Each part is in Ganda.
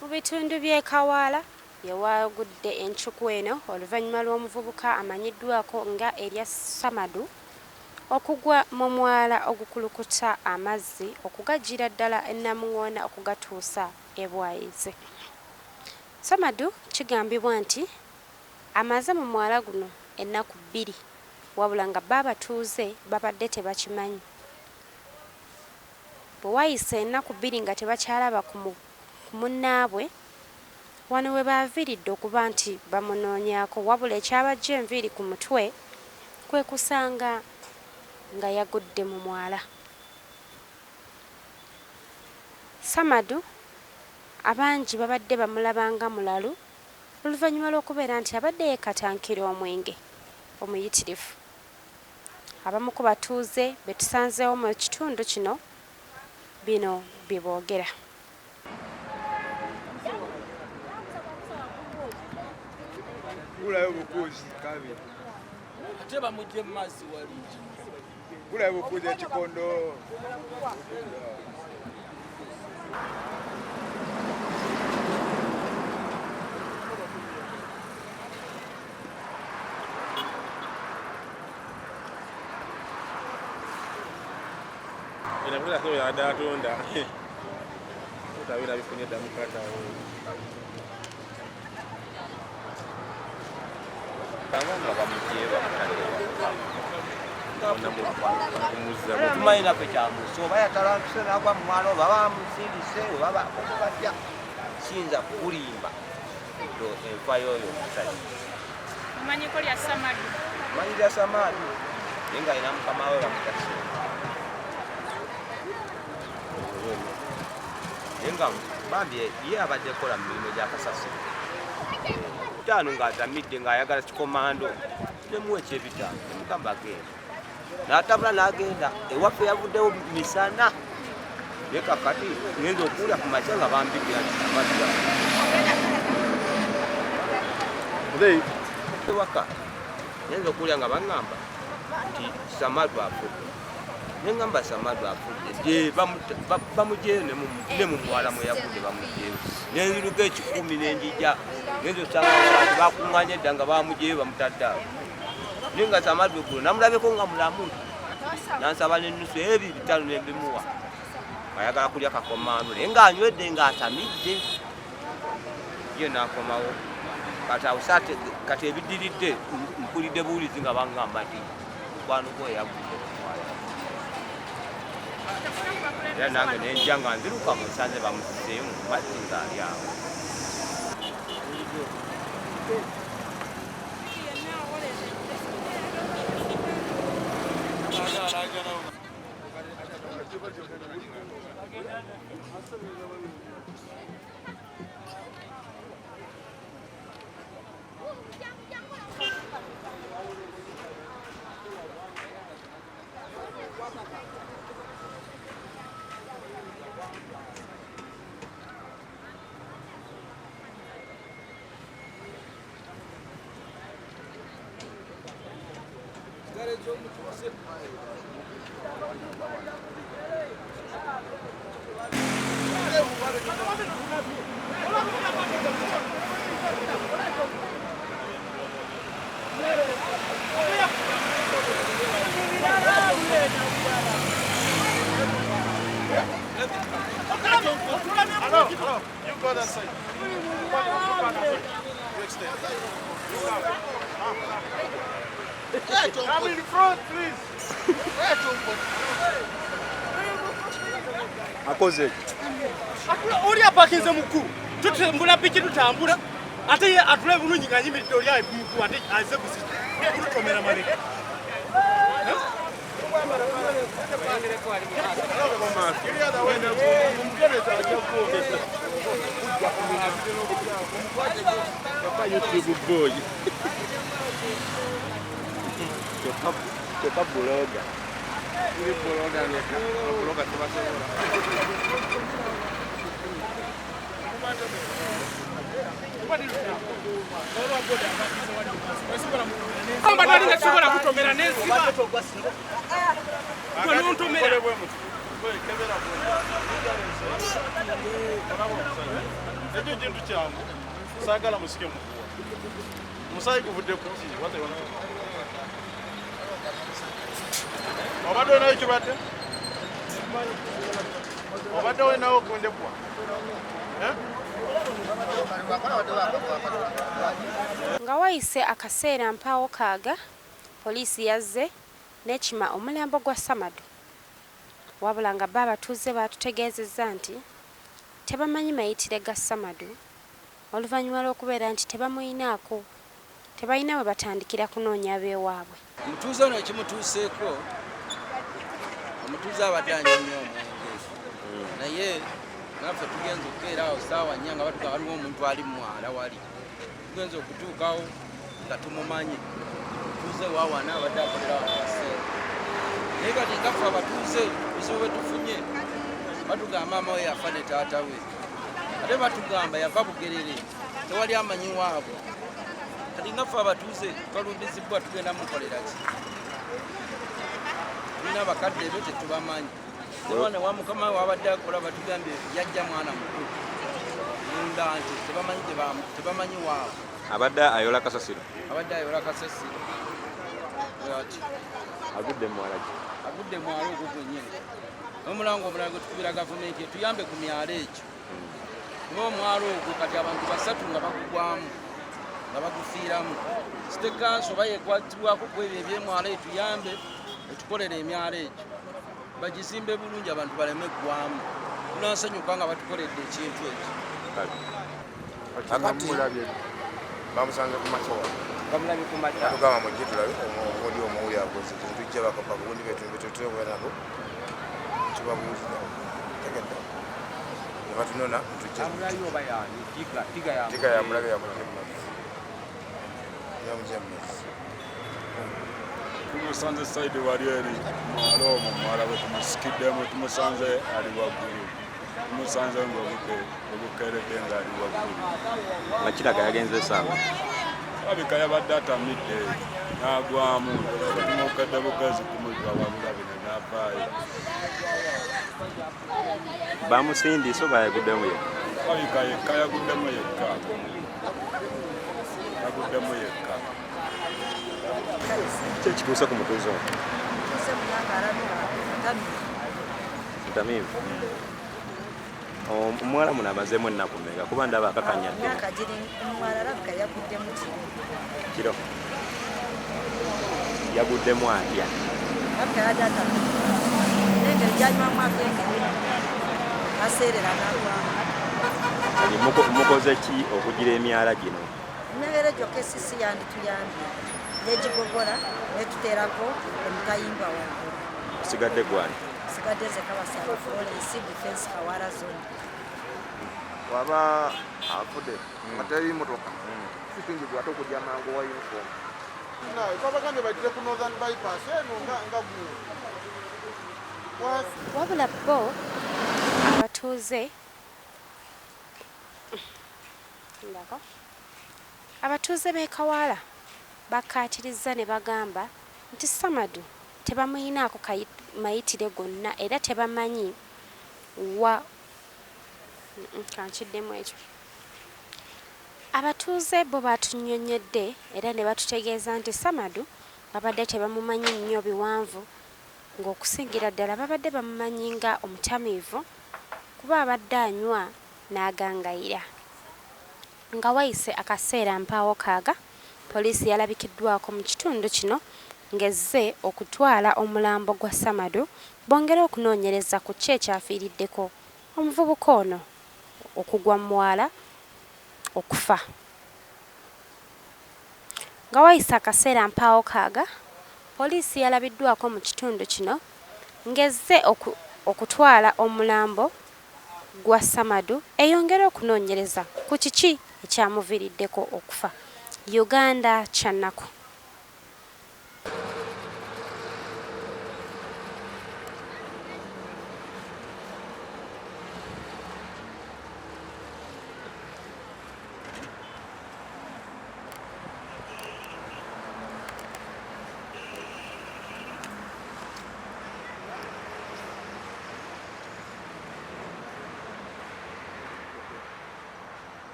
Mu bitundu by'e Kawaala yawagudde encuku eno oluvannyuma lw'omuvubuka amanyiddwako nga erya Samadu okugwa mu mwala ogukulukuta amazzi okugajjira ddala e Namuŋŋoona okugatuusa e Bwayize. Samadu kigambibwa nti amaze mu mwala guno ennaku 2 wabula nga baabatuuze babadde tebakimanyi. Bwe wayise ennaku 2 nga tebakyalaba ku munnaabwe wano we baaviiridde okuba nti bamunoonyaako, wabula ekyabajja enviiri ku mutwe kwe kusanga nga yagudde mu mwala. Samadu abangi babadde bamulabanga mulalu oluvannyuma lw'okubeera nti abadde yeekatankira omwenge omuyitirivu. Abamu ku batuuze be tusanzeewo mu kitundu kino bino bye boogera. Ulayo bukuzi kabi. Ate bamujje mu mazzi wali. Ulayo bukuzi ekikondo. Inapenda kwa ya datonda. Utawira bifunye damu kata. Banganga bamujeba tumayina kwekyamuse oba yatalambise nagwa mu mwalo oba bamusindise oba bakubatya kiyinza kulimba enfa yoyo omusajja. Mumanyiko lya Samadu? Manyi lya Samadu naye nga alina mukama we bamutase naye nga bambi ye abadde kola mu mirimu gya kasasiro bitaano ng'atamidde ng'ayagala kikomando nemuwa ekyebitaano nemugamba agenda n'atabula n'agenda ewaffe yavuddewo misana naye kakati ngenza okuwulira ku makya nga bambibira ewaka ngenza okuwulira nga baŋŋamba nti Samadu afudde neŋŋamba Samadu afudde bamujeyo ne mu mwala mwe yagudde bamujeyo nenziruka 10 nenjija ngenza osanga abantu bakuŋŋanya edda nga bamujeyo bamutadde awo naye nga Samadu guno namulabeko nga mulamu nansaba n'ennusu ebyo 5 nembimuwa ayagala kulya kakomando naye ng'anywedde ng'atamidde ye n'akomawo kati awo kati ebiddiridde mpulidde buwulizi nga baŋŋamba nti mukwano gwe yagudde era nange nenja nga nziruka musanze bamusizeeyo mu mazzi ng'ali awo. You go that side. Come in front, please. Akoze. Uri apakinze mukuru. Tutambula piki tutambula. Ate ye atule bulungi nganyimiridde oli ayi mukuru ate aze kusi. Kutomera maleka. YouTube boy. Toka bloga. Ini bloga nih, bloga cuma seorang. Amba nali ngasobola kutomera n'ensiba. Gwe n'ontomera. ekyo kintu kyangu saagala musike mukuwa omusaayi guvudde ku ki obadde olinayo kirwadde obadde olinawo okundebwa nga wayise akaseera mpaawo kaaga poliisi yazze n'ekima omulambo gwa Ssemaka wabula nga bo abatuuze baatutegeezezza nti tebamanyi mayitire ga Ssemaka oluvannyuma lw'okubeera nti tebamuyinaako tebalina bwe batandikira kunoonya abeewaabwe. Omutuuze ono ekimutuuseeko omutuuze abadde anyumya omwenge naye naffe tugenza okukeera awo saawa nnya nga batuga waliwo omuntu ali mwala wali tugenza okutuukawo nga tumumanyi omutuuze waawana abadde akolera wakaseera naye kati ngaffe abatuuze buzibu bwe tufunye batugamba maama we yafa ne taata we ate batugamba yava Bugerere tewali amanyi waabwe kati ngaffe abatuuze twalundizibwa tugenda mukolera ki tulina abakadde ebyo tetubamanyi newana wa mukama we wabadde akola batugambye yajja mwana mukulu munda nti tebamanyi waabwe abadde ayola kasasiro ati agudde mwala ki agudde mwala ogwo gwennyini n'omulango omulala gwe tukubira gavumenti etuyambe ku myalo ekyo kuba omwalo ogwo kati abantu 3 nga bagugwamu nga bagufiiramu site kanso oba yekwatibwako ku ebyo ebyemwalo etuyambe etukolera emyalo egyo bagizimbe bulungi abantu baleme ggwamu tunansanyuka nga batukoledde ekintu ekyo akati bamusanze ku machowa bamulabye ku mata tugamba mujje tulabe omuli omuwuli akoze tujja bakapabundi betutuyokola nabo tubabuulira tegedde nebatunona tujja amulayo oba yani tiga yamulabe yamujje mumazzi tumusanze saidi wali eri mwala omwo mwala bwe tumusikiddemu tumusanze ali waggulu tumusanze ng'obukeeredde ng'ali waggulu nga kiraga yagenze saawa abika yabadde atamidde n'agwamu tumukedde bugezi kumulira wabula bino n'avaayo bamusindiisa oba yaguddemu yekka abika yekka yaguddemu yekka ki ekituuse ku mutuuze ono mutamiivu omuwala muno amazeemu ennaku mmeka kuba ndaba akakanyadde kiro yaguddemu atya mukoze ki okugira emyala gino Nagere joke sisi yandi tuyambi nejigogola netuterako omutayimba waggulu sigadde gwani sigadde ze kabasaba Florence defense Kawara zone waba afudde materi motoka sikingi gwate okujja mangu wa uniform twabagambye bagire ku northern bypass eno nga wabula bo abatuuze b'e Kawala bakkaatiriza ne bagamba nti Ssemaka tebamuyinaako mayitire gonna era tebamanyi wa kankiddemu ekyo abatuuze bo batunnyonnyodde era ne batutegeeza nti Ssemaka babadde tebamumanyi nnyo biwanvu ng'okusingira ddala babadde bamumanyi nga omutamiivu kuba abadde anywa n'agangayira nga wayise akaseera mpaawo kaaga poliisi yalabikiddwako mu kitundu kino ng'ezze okutwala omulambo gwa Ssemaka bongere okunoonyereza ku ki ekyafiiriddeko omuvubuka ono okugwa mu mwala okufa nga wayise akaseera mpaawo kaaga poliisi yalabiddwako mu kitundu kino ng'ezze okutwala omulambo gwa Ssemaka eyongere okunoonyereza ku kiki ekyamuviiriddeko okufa. Uganda Channel.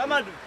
Samadu